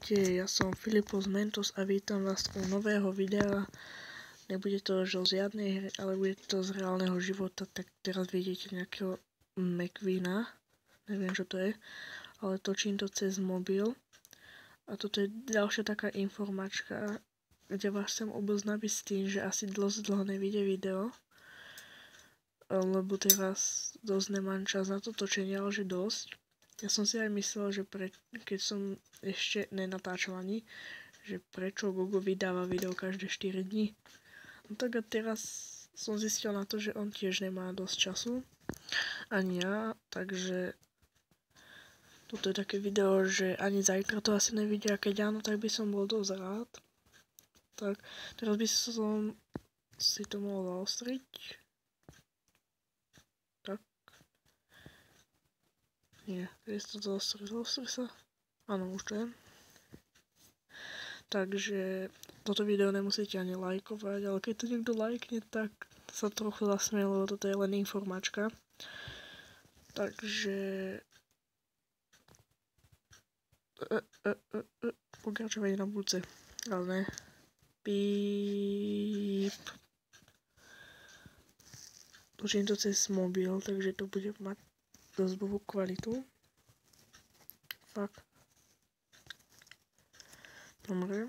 Ahojte, ja som Filipos Mentos a vítam vás u nového videa. Nebude to už o žiadnej hre, ale bude to z reálneho života. Tak teraz vidíte nejakého McQueena, neviem čo to je, ale točím to cez mobil. A toto je ďalšia taká informačka, kde vás chcem oboznámiť s tým, že asi dosť dlho nevidie video. Lebo teraz dosť nemám čas na to točenie, ale že dosť. Ja som si aj myslel, že keď som ešte nenatáčal ani, že prečo Google vydáva video každé 4 dní. No tak a teraz som zistil na to, že on tiež nemá dosť času. Ani ja, takže toto je také video, že ani zajtra to asi nevidia, a keď áno, tak by som bol dosť rád. Tak, teraz by som si to mohol zaostriť. Nie, je to zaostri sa? Áno, už to je. Takže toto video nemusíte ani lajkovať, ale keď to niekto lajkne, tak sa trochu zasmie, lebo toto je len informačka. Takže pokračovanie na budúce, ale ne. Píp. Točím to cez mobil, takže to bude mať dosť blbú kvalitu. Fakt. Dobre.